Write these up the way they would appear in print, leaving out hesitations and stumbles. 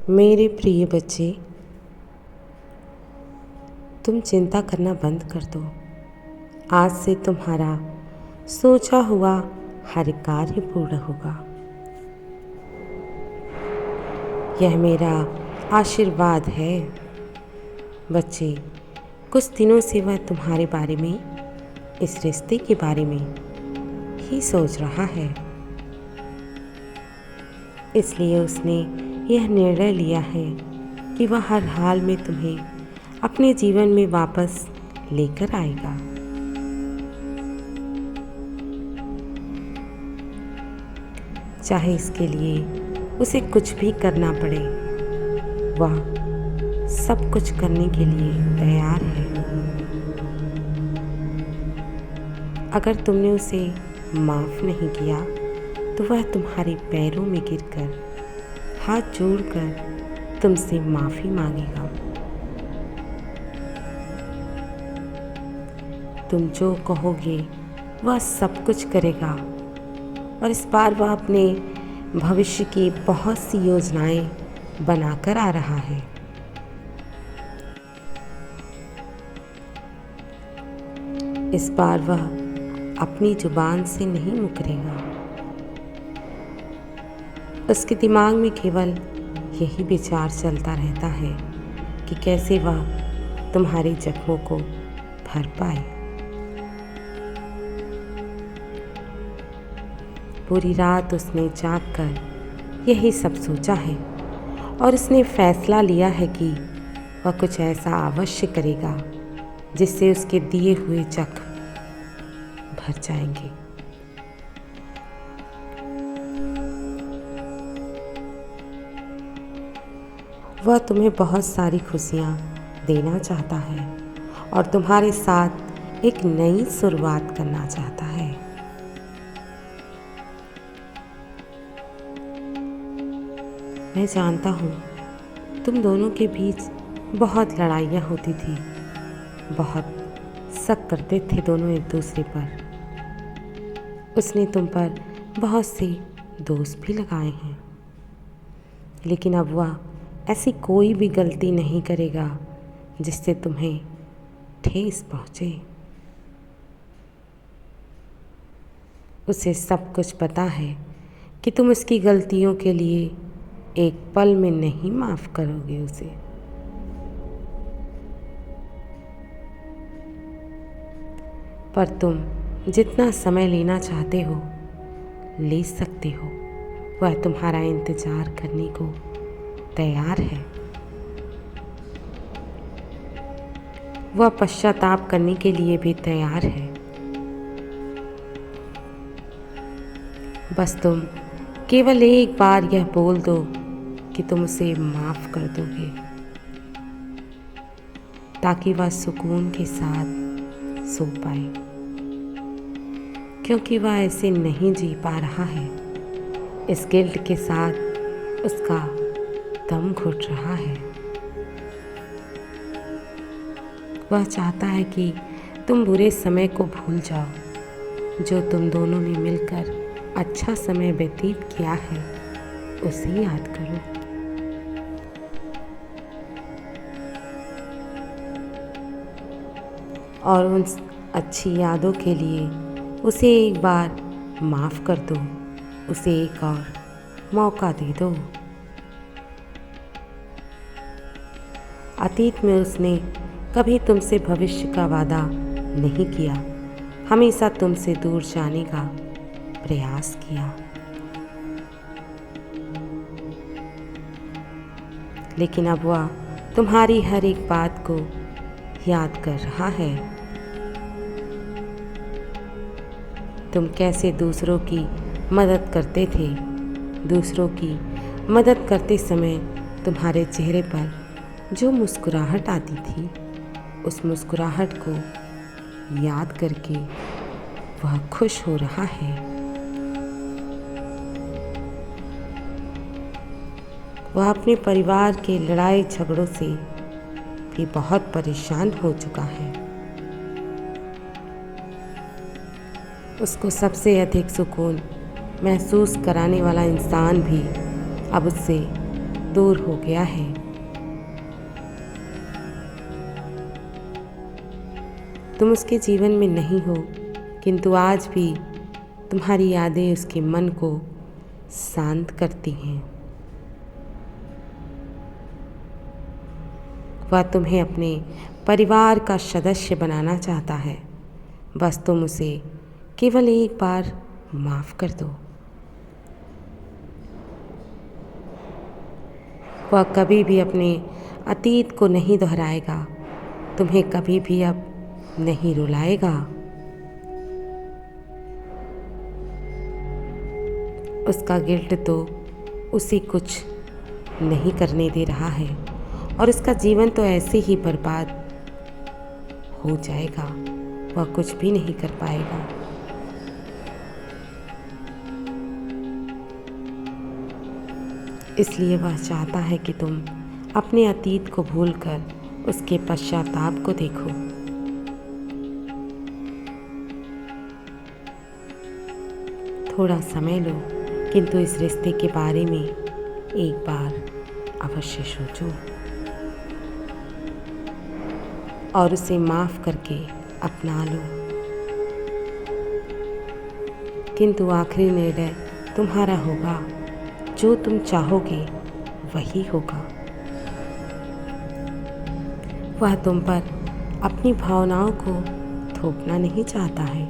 मेरे प्रिय बच्चे, तुम चिंता करना बंद कर दो। आज से तुम्हारा सोचा हुआ हर कार्य पूर्ण होगा। यह मेरा आशीर्वाद है। बच्चे, कुछ दिनों से वह तुम्हारे बारे में, इस रिश्ते के बारे में ही सोच रहा है। इसलिए उसने यह निर्णय लिया है कि वह हर हाल में तुम्हें अपने जीवन में वापस लेकर आएगा। चाहे इसके लिए उसे कुछ भी करना पड़े, वह सब कुछ करने के लिए तैयार है। अगर तुमने उसे माफ़ नहीं किया तो वह तुम्हारे पैरों में गिरकर हाथ जोड़कर तुमसे माफ़ी मांगेगा। तुम जो कहोगे वह सब कुछ करेगा और इस बार वह अपने भविष्य की बहुत सी योजनाएं बनाकर आ रहा है। इस बार वह अपनी जुबान से नहीं मुकरेगा। उसके दिमाग में केवल यही विचार चलता रहता है कि कैसे वह तुम्हारे जख्मों को भर पाए। पूरी रात उसने जाग कर यही सब सोचा है और उसने फैसला लिया है कि वह कुछ ऐसा अवश्य करेगा जिससे उसके दिए हुए जख्म भर जाएंगे। वह तुम्हें बहुत सारी खुशियाँ देना चाहता है और तुम्हारे साथ एक नई शुरुआत करना चाहता है। मैं जानता हूँ तुम दोनों के बीच बहुत लड़ाइयाँ होती थी, बहुत शक करते थे दोनों एक दूसरे पर। उसने तुम पर बहुत से दोष भी लगाए हैं, लेकिन अब वह ऐसी कोई भी गलती नहीं करेगा जिससे तुम्हें ठेस पहुँचे। उसे सब कुछ पता है कि तुम उसकी गलतियों के लिए एक पल में नहीं माफ़ करोगे उसे। पर तुम जितना समय लेना चाहते हो ले सकते हो। वह तुम्हारा इंतज़ार करने को तैयार है। वह पश्चाताप करने के लिए भी तैयार है। बस तुम केवल एक बार यह बोल दो कि तुम उसे माफ़ कर दोगे, ताकि वह सुकून के साथ सो पाए, क्योंकि वह ऐसे नहीं जी पा रहा है। इस गिल्ट के साथ उसका दम घुट रहा है। वह चाहता है कि तुम बुरे समय को भूल जाओ। जो तुम दोनों ने मिलकर अच्छा समय व्यतीत किया है उसे याद करो। और उन अच्छी यादों के लिए उसे एक बार माफ़ कर दो, उसे एक और मौका दे दो। अतीत में उसने कभी तुमसे भविष्य का वादा नहीं किया, हमेशा तुमसे दूर जाने का प्रयास किया। लेकिन अब वह तुम्हारी हर एक बात को याद कर रहा है। तुम कैसे दूसरों की मदद करते थे। दूसरों की मदद करते समय तुम्हारे चेहरे पर जो मुस्कुराहट आती थी, उस मुस्कुराहट को याद करके वह खुश हो रहा है। वह अपने परिवार के लड़ाई झगड़ों से भी बहुत परेशान हो चुका है। उसको सबसे अधिक सुकून महसूस कराने वाला इंसान भी अब उससे दूर हो गया है। तुम उसके जीवन में नहीं हो, किंतु आज भी तुम्हारी यादें उसके मन को शांत करती हैं। वह तुम्हें अपने परिवार का सदस्य बनाना चाहता है। बस तुम उसे केवल एक बार माफ़ कर दो। वह कभी भी अपने अतीत को नहीं दोहराएगा, तुम्हें कभी भी अब नहीं रुलाएगा। उसका गिल्ट तो उसे कुछ नहीं करने दे रहा है और उसका जीवन तो ऐसे ही बर्बाद हो जाएगा। वह कुछ भी नहीं कर पाएगा। इसलिए वह चाहता है कि तुम अपने अतीत को भूलकर उसके पश्चाताप को देखो। थोड़ा समय लो, किंतु इस रिश्ते के बारे में एक बार अवश्य सोचो और उसे माफ़ करके अपना लो। किंतु आखिरी निर्णय तुम्हारा होगा। जो तुम चाहोगे वही होगा। वह तुम पर अपनी भावनाओं को थोपना नहीं चाहता है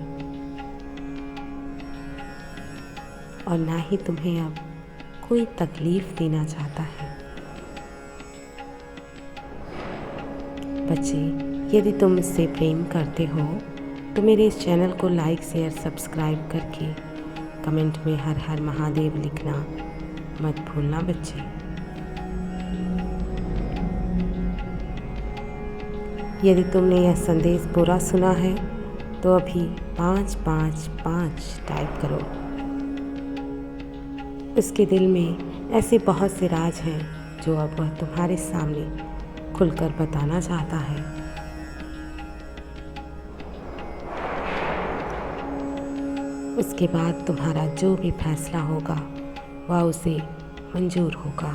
और ना ही तुम्हें अब कोई तकलीफ देना चाहता है। बच्चे, यदि तुम इससे प्रेम करते हो तो मेरे इस चैनल को लाइक, शेयर, सब्सक्राइब करके कमेंट में हर हर महादेव लिखना मत भूलना बच्चे। यदि तुमने यह संदेश पूरा सुना है तो अभी 555 टाइप करो। उसके दिल में ऐसे बहुत से राज हैं जो अब वह तुम्हारे सामने खुलकर बताना चाहता है। उसके बाद तुम्हारा जो भी फैसला होगा वह उसे मंजूर होगा।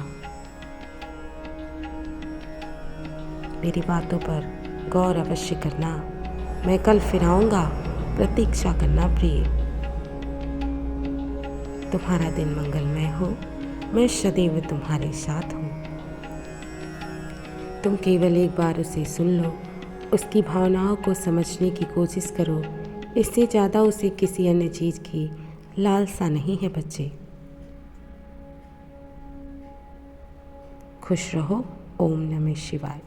मेरी बातों पर गौर अवश्य करना। मैं कल फिर आऊँगा, प्रतीक्षा करना प्रिय। तुम्हारा दिन मंगलमय हो। मैं सदैव तुम्हारे साथ हूँ। तुम केवल एक बार उसे सुन लो, उसकी भावनाओं को समझने की कोशिश करो। इससे ज़्यादा उसे किसी अन्य चीज़ की लालसा नहीं है बच्चे। खुश रहो। ओम नमः शिवाय।